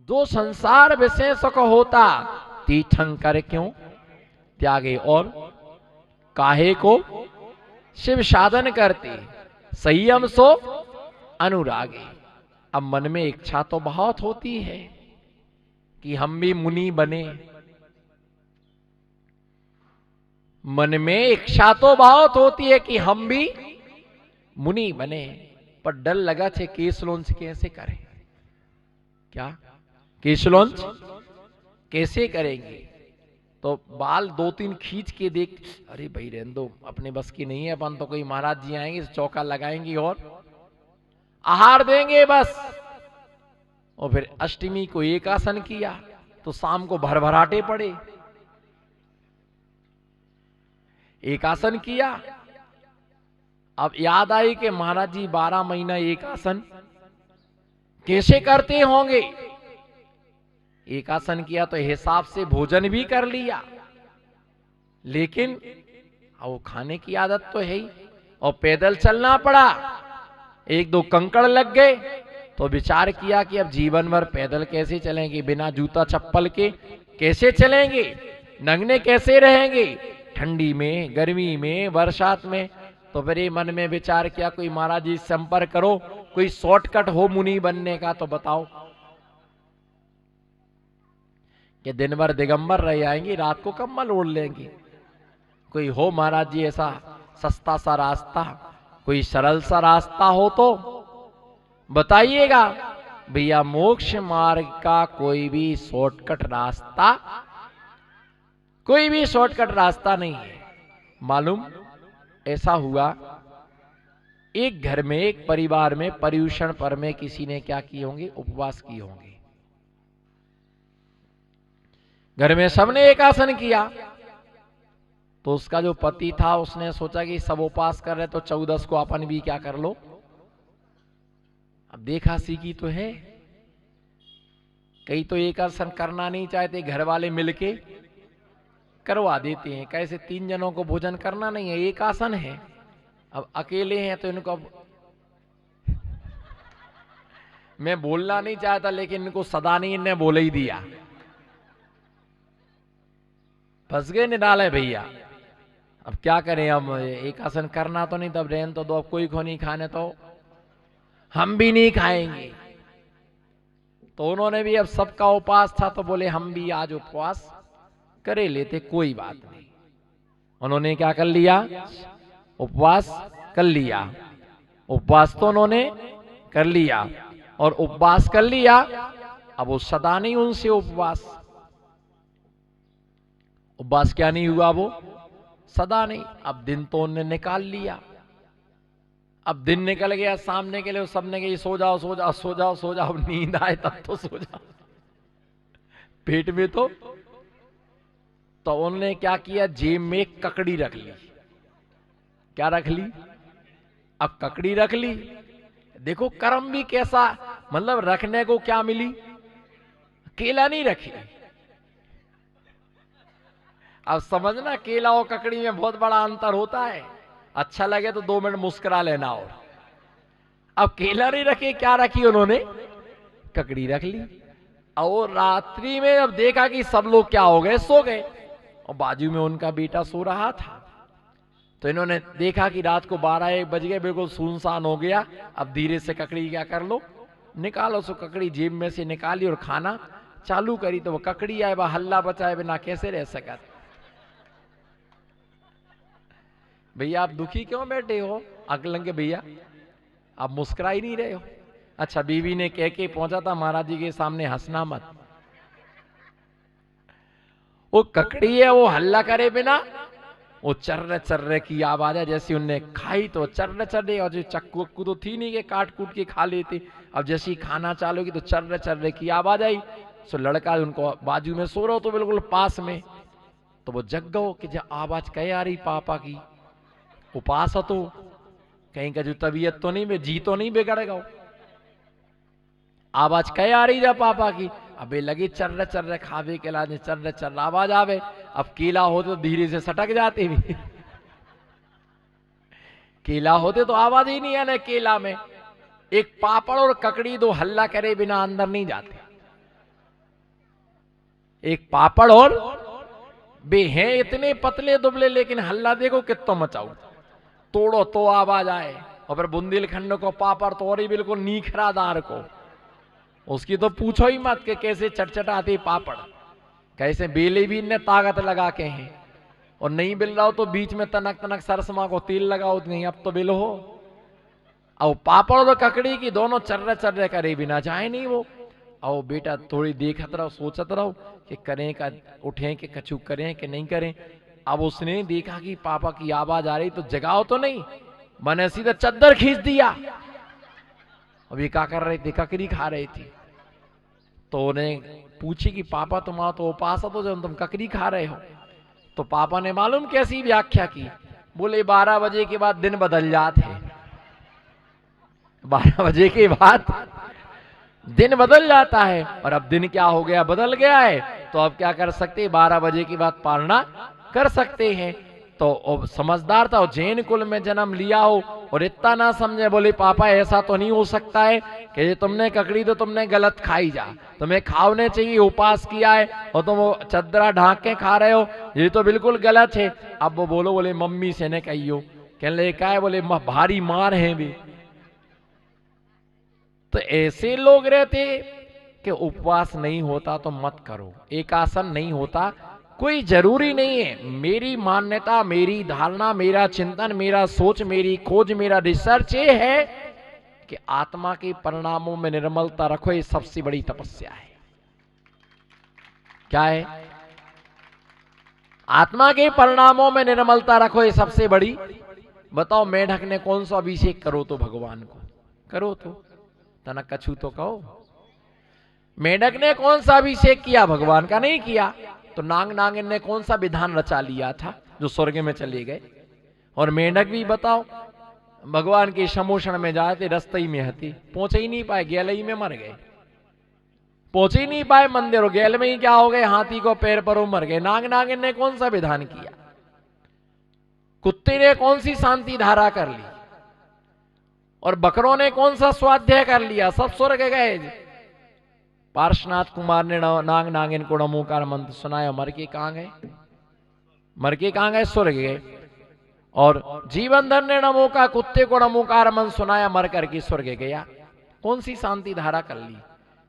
दो संसार विषय सुख होता, तीर्थंकर क्यों त्यागे और काहे को शिव साधन करते, संयम सो अनुरागे। अब मन में इच्छा तो बहुत होती है कि हम भी मुनि बने, मन में इच्छा तो बहुत होती है कि हम भी मुनि बने, पर डर लगा छे केस लॉन्च कैसे करें, क्या केस लॉन्च कैसे करेंगे। तो बाल दो तीन खींच के देख, अरे भाई रहने दो, अपने बस की नहीं है, अपन तो कोई महाराज जी आएंगे चौका लगाएंगे और आहार देंगे बस। और फिर अष्टमी को एक आसन किया तो शाम को भरभराटे पड़े, एक आसन किया। अब याद आई कि महाराज जी 12 महीना एक आसन कैसे करते होंगे। एक आसन किया तो हिसाब से भोजन भी कर लिया, लेकिन अब वो खाने की आदत तो है ही, और पैदल चलना पड़ा, एक दो कंकड़ लग गए तो विचार किया कि अब जीवन भर पैदल कैसे चलेंगे, बिना जूता चप्पल के कैसे चलेंगे, नंगने कैसे रहेंगे, ठंडी में, गर्मी में, बरसात में। तो फिर ये मन में विचार किया कोई महाराज जी संपर्क करो, कोई शॉर्टकट हो मुनि बनने का तो बताओ, कि दिन भर दिगंबर रह जाएंगे, रात को कम्बल ओढ़ लेंगे। कोई हो महाराज जी ऐसा सस्ता सा रास्ता, कोई सरल सा रास्ता हो तो बताइएगा। भैया मोक्ष मार्ग का कोई भी शॉर्टकट रास्ता, कोई भी शॉर्टकट रास्ता नहीं है। मालूम ऐसा हुआ, एक घर में, एक परिवार में पर्युषण पर्व में किसी ने क्या किए होंगे, उपवास किए होंगे। घर में सबने एक आसन किया, तो उसका जो पति था उसने सोचा कि सब उपवास कर रहे तो 14 को अपन भी क्या कर लो। अब देखा सीखी तो है, कई तो एक आसन करना नहीं चाहते, घर वाले मिलके करवा देते हैं। कैसे 3 जनों को भोजन करना नहीं है, एक आसन है, अब अकेले हैं तो इनको, अब मैं बोलना नहीं चाहता लेकिन इनको सदानी ने बोल ही दिया, फंस गए निराले भैया। अब क्या करें, अब एक आसन करना तो नहीं, तब रहन तो दो, अब कोई को नहीं खाने तो हम भी नहीं खाएंगे। तो उन्होंने भी, अब सबका उपवास था तो बोले हम भी आज उपवास करे लेते, कोई बात नहीं। उन्होंने क्या कर लिया, उपवास कर लिया। उपवास तो उन्होंने कर लिया, और उपवास कर लिया, अब वो सदा नहीं उनसे उपवास, उपवास क्या नहीं हुआ, वो सदा नहीं। अब दिन तो उन्होंने निकाल लिया, अब दिन निकल गया, सामने के लिए सबने कही सो जाओ सो जाओ सो जाओ सो जाओ, नींद आए तब तो सो जाओ, पेट में तो उन्होंने क्या किया, जेब में एक ककड़ी रख ली। क्या रख ली, अब ककड़ी रख ली। देखो कर्म भी कैसा, मतलब रखने को क्या मिली, केला नहीं रखी। अब समझना केला और ककड़ी में बहुत बड़ा अंतर होता है। अच्छा लगे तो 2 मिनट मुस्कुरा लेना। और अब केला नहीं रखे, क्या रखी उन्होंने, ककड़ी रख ली। और रात्रि में अब देखा कि सब लोग क्या हो गए, सो गए, और बाजू में उनका बेटा सो रहा था। तो इन्होंने देखा कि रात को 12-1 बज गए, बिल्कुल सुनसान हो गया। अब धीरे से ककड़ी क्या कर लो, निकालो। सो ककड़ी जेब में से निकाली और खाना चालू करी, तो वो ककड़ी आए वह हल्ला बचाए बिना कैसे रह सका। भैया आप दुखी क्यों बैठे हो अकलंगे भैया, आप मुस्कुरा ही नहीं रहे हो। अच्छा, बीवी ने कह के पहुंचा था महाराज जी के सामने, हंसना मत। वो ककड़ी है, वो हल्ला करे बिना, वो चर्रे चर्रे की आवाज है। जैसे उनने खाई तो चर्रे चर्रे, और जो चक्कू वक्कू तो थी नहीं कि काट कूट के खा लेते। अब जैसे ही खाना चालू की तो चर्रे चर्रे की आवाज आई। सो लड़का उनको बाजू में सो रहा हो तो बिल्कुल पास में, तो वो जग गो कि जो आवाज कहे आ रही पापा की, उपास तो कहीं का जो तबीयत तो नहीं, जी तो नहीं बिगड़ेगा, आवाज कहे आ रही जा पापा की। अबे लगी चर्रे चर्रे खावे के लाने, चर्रे चर्रे आवाज आवे। अब केला होते तो धीरे से सटक जाते भी, केला होते तो आवाज ही नहीं आने। केला में एक पापड़ और ककड़ी दो हल्ला करे बिना अंदर नहीं जाते। एक पापड़ और वे हैं इतने पतले दुबले, लेकिन हल्ला देखो कितना मचाओ, तोड़ो तो आवाज आए। और फिर बुंदेलखंड को पापड़ तो और ही बिल्कुल नीखरादार को, उसकी तो पूछो ही मत कि कैसे चटचटाते पापड़, कैसे बेले भी इनने ताकत लगा के हैं। और नहीं बिल रहा हो तो बीच में तनक तनक सरसमा को तेल लगाओ, नहीं अब तो बिल हो। अब पापड़ और ककड़ी की दोनों चर्रे करे बिना जाए नहीं वो। आओ बेटा थोड़ी देखत रहो, सोचत रहो कि करें का, उठें कि कछु करें कि नहीं करें। अब उसने देखा कि पापा की आवाज आ रही तो जगाओ तो नहीं, मैंने सीधा चद्दर खींच दिया। अब ये क्या कर रहे थे, ककड़ी खा रही थी। तो उन्हें पूछी कि पापा तुम्हारा तो उपास हो जब तुम ककड़ी खा रहे हो। तो पापा ने मालूम कैसी व्याख्या की, बोले 12 बजे के बाद दिन बदल जाते हैं। 12 बजे के बाद दिन बदल जाता है, और अब दिन क्या हो गया, बदल गया है। तो अब क्या कर सकते हैं, 12 बजे के बाद पालना कर सकते हैं। तो समझदार था, जैन कुल में जन्म लिया हो और इतना ना समझे। बोले पापा ऐसा तो नहीं हो सकता है कि तुमने ककड़ी तो तुमने गलत खाई जा, तुम्हें खाने चाहिए, उपास किया है और तुम वो चद्दरा ढांक के खा रहे हो, ये तो बिल्कुल गलत है। अब वो बोलो, बोले मम्मी से ने कहियो, कहने लगे क्या है, बोले भारी मार है भी। तो ऐसे लोग रहते कि उपवास नहीं होता तो मत करो, एक आसन नहीं होता कोई जरूरी नहीं है। मेरी मान्यता, मेरी धारणा, मेरा चिंतन, मेरा सोच, मेरी खोज, मेरा रिसर्च ये है कि आत्मा के परिणामों में निर्मलता रखो, ये सबसे बड़ी तपस्या है। क्या है, आत्मा के परिणामों में निर्मलता रखो, ये सबसे बड़ी। बताओ मेढक ने कौन सा अभिषेक करो तो भगवान को करो, तो तनक कछु तो कहो। मेढक ने कौन सा अभिषेक किया, भगवान का नहीं किया। तो नाग नागिन ने कौन सा विधान रचा लिया था जो स्वर्ग में चले गए। और मेढक भी बताओ भगवान के समोषण में जाते रस्ते में हती, पहुंचे ही नहीं पाए, गैल ही में मर गए, पहुंचे ही नहीं पाए मंदिर, और गैल में ही क्या हो गए, हाथी को पैर पर मर गए। नाग नागिन ने कौन सा विधान किया, कुत्ते ने कौन सी शांति धारा कर ली, और बकरों ने कौन सा स्वाध्याय कर लिया, सब स्वर्ग गए। पार्श्वनाथ कुमार ने नाग नागिन को नमोकार मंत्र सुनाया, मर के कहां गए, मर के कहां गए, स्वर्ग गए। और जीवनधर ने नमो का कुत्ते को नमोकार मंत्र सुनाया, मर करके स्वर्ग गया। कौन सी शांति धारा कर ली।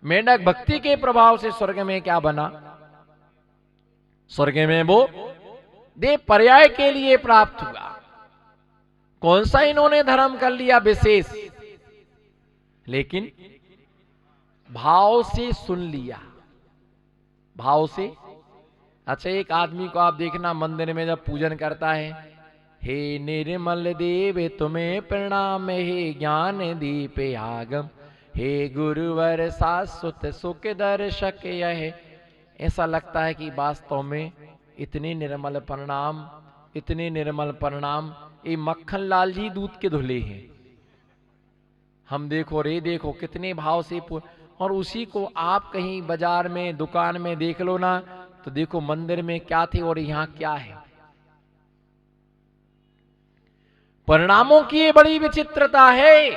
मेढक भक्ति के प्रभाव से स्वर्ग में क्या बना, स्वर्ग में वो देव पर्याय के लिए प्राप्त हुआ। कौन सा इन्होंने धर्म कर लिया विशेष, लेकिन भाव से सुन लिया, भाव से। अच्छा एक आदमी को आप देखना मंदिर में जब पूजन करता है, हे निर्मल देव तुम्हें प्रणाम, हे ज्ञान दीप आगम, हे गुरुवर शाश्वत सुख दर्शक यह। ऐसा लगता है कि वास्तव में इतने निर्मल प्रणाम, इतने निर्मल प्रणाम ये मक्खन लाल जी दूध के धुले हैं। हम देखो रे देखो कितने भाव से, और उसी को आप कहीं बाजार में दुकान में देख लो ना, तो देखो मंदिर में क्या थे और यहां क्या है। परिणामों की ये बड़ी विचित्रता है।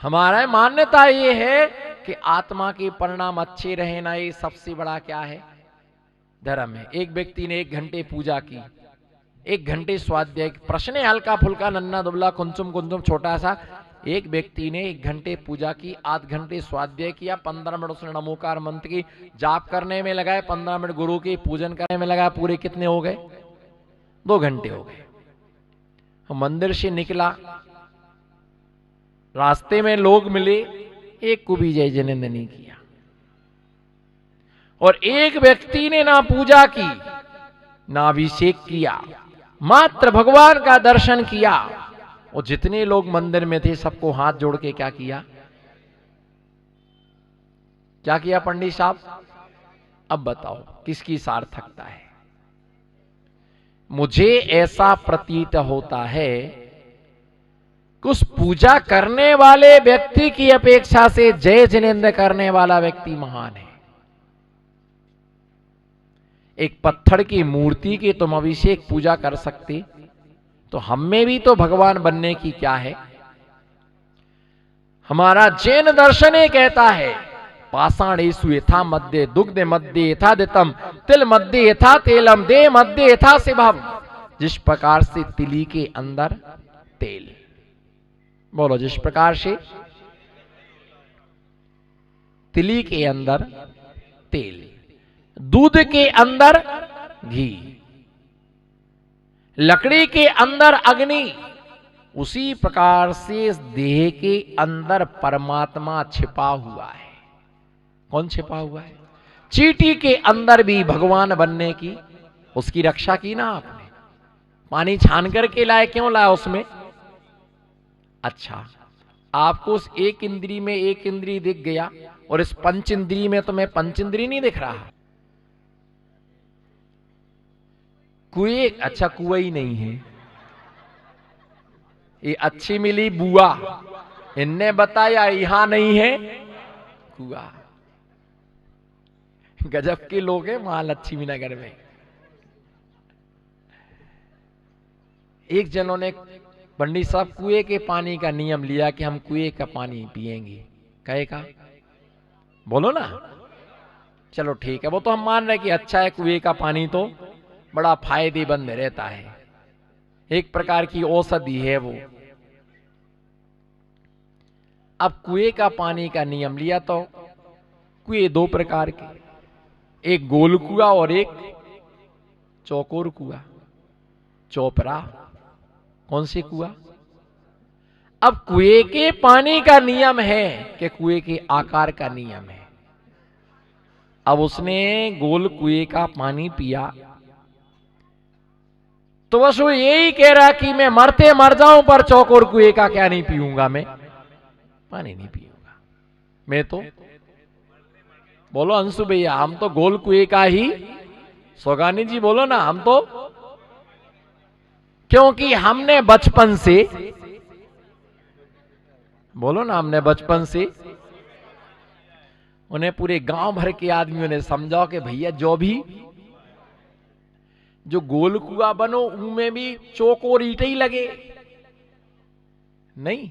हमारा मान्यता ये है कि आत्मा के परिणाम अच्छे रहे ना, ये सबसे बड़ा क्या है, धर्म है। एक व्यक्ति ने 1 घंटे पूजा की, 1 घंटे स्वाध्याय, प्रश्न है हल्का फुल्का नन्ना दुबला कुंचुम कुंचुम छोटा सा। एक व्यक्ति ने 1 घंटे पूजा की, 8 घंटे स्वाध्याय किया, 15 मिनट उसने नमोकार मंत्र की जाप करने में लगाए, 15 मिनट गुरु के पूजन करने में लगाया, पूरे कितने हो गए, 2 घंटे हो गए। मंदिर से निकला, रास्ते में लोग मिले, एक को भी जय जिनेंद्र नहीं किया। और एक व्यक्ति ने ना पूजा की ना अभिषेक किया, मात्र भगवान का दर्शन किया। और जितने लोग मंदिर में थे सबको हाथ जोड़ के क्या किया, क्या किया पंडित साहब, अब बताओ किसकी सार्थकता है। मुझे ऐसा प्रतीत होता है कि उस पूजा करने वाले व्यक्ति की अपेक्षा से जय जिनेंद्र करने वाला व्यक्ति महान है। एक पत्थर की मूर्ति की तुम अभिषेक पूजा कर सकते, तो हम में भी तो भगवान बनने की क्या है। हमारा जैन दर्शन ये कहता है पाषाणेषु यथा मध्य दुग्ध मध्य यथा दितम तिल मध्य यथा तेलम दे मध्य यथा शिवम। जिस प्रकार से तिली के अंदर तेल, बोलो जिस प्रकार से तिली के अंदर तेल, दूध के अंदर घी, लकड़ी के अंदर अग्नि, उसी प्रकार से इस देह के अंदर परमात्मा छिपा हुआ है। कौन छिपा हुआ है? चींटी के अंदर भी भगवान बनने की उसकी रक्षा की ना आपने। पानी छान करके लाए, क्यों लाया उसमें? अच्छा, आपको उस एक इंद्री में एक इंद्री दिख गया और इस पंच इंद्री में तो मैं पंच इंद्री नहीं दिख रहा। कुएं, अच्छा कुआ ही नहीं है, ये अच्छी मिली बुआ, इनने बताया यहां नहीं है कुआ। गजब के लोग हैं महालक्ष्मी नगर में। एक जनों ने पंडित साहब कुएं के पानी का नियम लिया कि हम कुएं का पानी पिएंगे। कहे का बोलो ना, चलो ठीक है, वो तो हम मान रहे कि अच्छा है, कुएं का पानी तो बड़ा फायदेमंद रहता है, एक प्रकार की औषधि है वो। अब कुएं का पानी का नियम लिया तो कुएं दो प्रकार के, एक गोल कुआ और एक चौकोर कुआ, चौपरा। कौन सी कुआ? अब कुएं के पानी का नियम है कि कुएं के आकार का नियम है। अब उसने गोल कुएं का पानी पिया तो बस वो यही कह रहा कि मैं मरते मर जाऊं पर चौकोर कुएं का क्या नहीं पीऊंगा, मैं पानी नहीं पीऊंगा। मैं तो बोलो अंशु भैया, हम तो गोल कुएं का ही, सोगानी जी बोलो ना, हम तो, क्योंकि हमने बचपन से, बोलो ना, हमने बचपन से उन्हें पूरे गांव भर के आदमियों ने समझाओ कि भैया जो गोल कुआ बनो उनमें भी चौकोर ईंटें ही लगे। नहीं,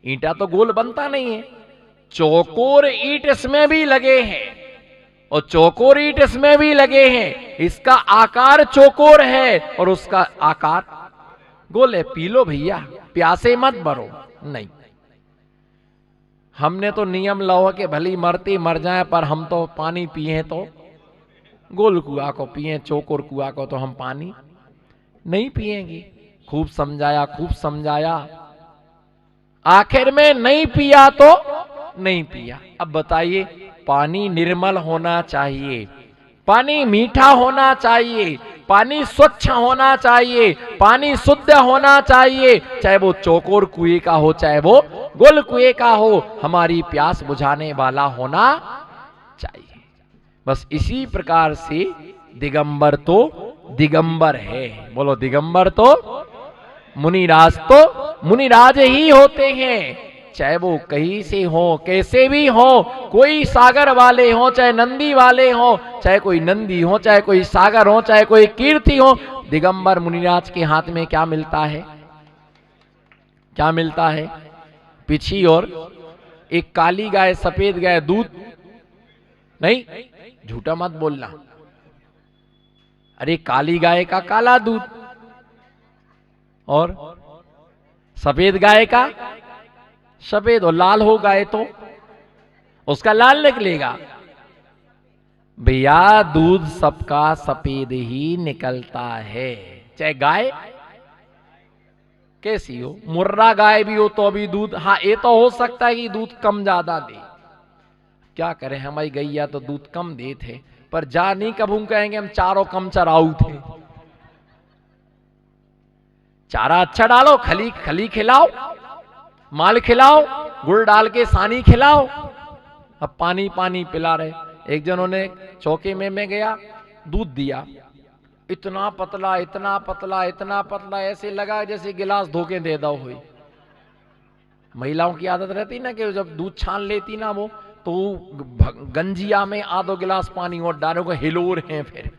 ईंटा तो गोल बनता नहीं है, चौकोर ईंट इसमें भी लगे हैं और चौकोर ईंट इसमें भी लगे हैं। इसका आकार चौकोर है और उसका आकार गोल है। पी लो भैया, प्यासे मत मरो। नहीं, हमने तो नियम लाओ कि भली मरते मर जाए पर हम तो पानी पिए तो गोल कुआ को पिए, चौकोर कुआ को तो हम पानी नहीं पिएंगे। खूब समझाया, खूब समझाया, आखिर में नहीं पिया तो नहीं पिया। अब बताइए, पानी निर्मल होना चाहिए, पानी मीठा होना चाहिए, पानी स्वच्छ होना चाहिए, पानी शुद्ध होना चाहिए, चाहे वो चौकोर कुएं का हो चाहे वो गोल कुएं का हो, हमारी प्यास बुझाने वाला होना चाहिए। बस इसी प्रकार से दिगंबर तो दिगंबर है। बोलो दिगंबर तो मुनिराज ही होते हैं, चाहे वो कहीं से हो, कैसे भी हो, कोई सागर वाले हो चाहे नंदी वाले हो, चाहे कोई नंदी हो चाहे कोई सागर हो चाहे कोई कीर्ति हो, दिगंबर मुनिराज के हाथ में क्या मिलता है? क्या मिलता है? पीछी और एक काली गाय, सफेद गाय, दूध नहीं, झूठा मत बोलना। अरे काली गाय का काला दूध और सफेद गाय का सफेद, और लाल हो गाय तो उसका लाल निकलेगा। भैया दूध सबका सफेद ही निकलता है, चाहे गाय कैसी हो। मुर्रा गाय भी हो तो भी दूध, हाँ ये तो हो सकता है कि दूध कम ज्यादा दे, क्या करें, हमारी गैया तो दूध कम दे थे, पर जा नहीं कभू कहेंगे हम चारों कम चराऊ थे। चारा अच्छा डालो, खली खली खिलाओ, माल खिलाओ, गुड़ डाल के सानी खिलाओ, अब पानी पानी पिला रहे। एक जनों ने चौके में मैं गया, दूध दिया, इतना पतला इतना पतला इतना पतला, ऐसे लगा जैसे गिलास धोके दे दो हुई। महिलाओं की आदत रहती ना कि जब दूध छान लेती ना वो, तो गंजिया में आधो गिलास पानी और डालोगे, हिलोर हैं, फिर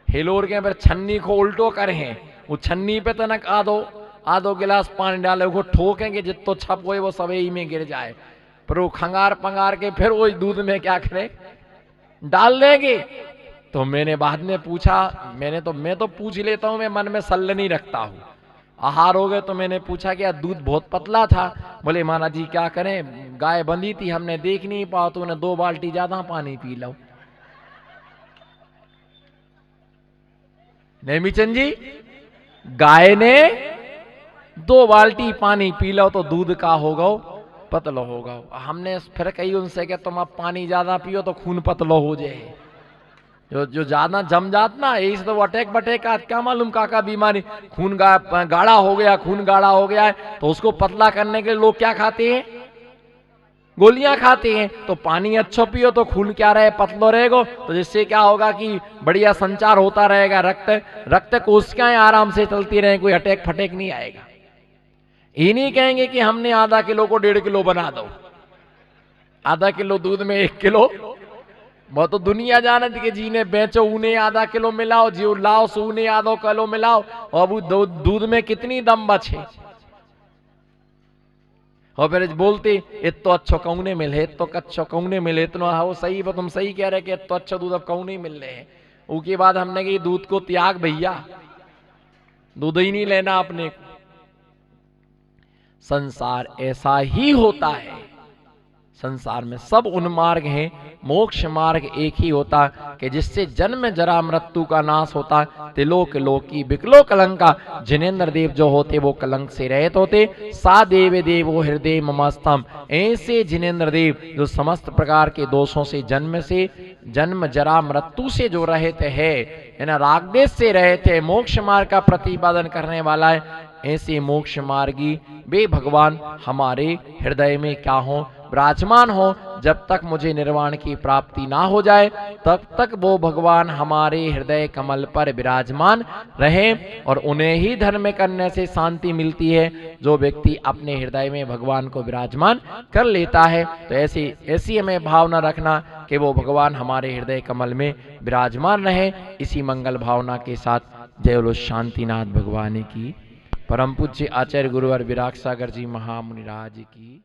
हिलोर के फिर छन्नी को उल्टो करे हैं, वो छन्नी पे तनक आधो गिलास पानी डाले, वो ठोकेंगे जितो छप हुए वो सवेई में गिर जाए। फिर वो खंगार पंगार के फिर वो दूध में क्या करें, डाल देंगे। तो मैंने बाद में पूछा, मैं तो पूछ लेता हूं, मैं मन में सल्ल नहीं रखता हूं। आहार हो गए तो मैंने पूछा कि यार दूध बहुत पतला था। बोले महाराज जी क्या करें, गाय बंधी थी, हमने देख नहीं पाया तो उन्हें 2 बाल्टी ज्यादा पानी पी लो। नहीं मिचन जी, गाय ने 2 बाल्टी पानी पी लो तो दूध का होगा, पतलो होगा। हमने फिर कही उनसे कि तुम अब पानी ज्यादा पियो तो खून पतलो हो जाए। जो ज्यादा जम जात ना, यही से तो अटैक बटेक का क्या मालूम काका बीमारी, खून गाढ़ा हो गया, खून गाढ़ा हो गया है। तो उसको पतला करने के लिए लोग क्या खाते हैं, गोलियां खाते हैं। तो पानी अच्छा पियो तो खून क्या रहे, पतलो रहेगा। तो जिससे क्या होगा कि बढ़िया संचार होता रहेगा, रक्त कोशिकाएं आराम से चलती रहे, कोई अटैक फटेक नहीं आएगा। ये नहीं कहेंगे कि हमने आधा किलो को 1.5 किलो बना दो, आधा किलो दूध में 1 किलो, वो तो दुनिया जानत कि जी ने बेचो उन्हें आधा किलो मिलाओ, जी लाओ सो उन्हें आधा किलो मिलाओ, और वो दूध में कितनी दम बचे। और फिर बोलते इतो अच्छो कौने मिले, इतो कच्चो कौने मिले, इतना हाँ सही, तुम सही कह रहे कि इतो अच्छा दूध अब कौन नहीं मिल रहे हैं। उसके बाद हमने कही दूध को त्याग भैया, दूध ही नहीं लेना अपने को। संसार ऐसा ही होता है, संसार में सब उन्मार्ग हैं, मोक्ष मार्ग एक ही होता कि जिससे जन्म जरा मृत्यु का नाश होता। तिलोक लोकी विकलो कलंका, जिनेन्द्र देव जो होते वो कलंक से रहित होते। सा देव देवो हृदय ममस्तम, ऐसे जिनेन्द्र देव जो समस्त प्रकार के दोषों से, जन्म जरा मृत्यु से जो रहित है ना, रागदेश से रहित है, मोक्ष मार्ग का प्रतिपादन करने वाला है। ऐसे मोक्ष मार्गी वे भगवान हमारे हृदय में क्या हो, विराजमान हो। जब तक मुझे निर्वाण की प्राप्ति ना हो जाए तब तक वो भगवान हमारे हृदय कमल पर विराजमान रहे। और उन्हें ही धर्म करने से शांति मिलती है, जो व्यक्ति अपने हृदय में भगवान को विराजमान कर लेता है। तो ऐसी हमें भावना रखना कि वो भगवान हमारे हृदय कमल में विराजमान रहे। इसी मंगल भावना के साथ जय बोलो शांतिनाथ भगवान की, परम पूज्य आचार्य गुरुवर विराग सागर जी महामुनिराज की।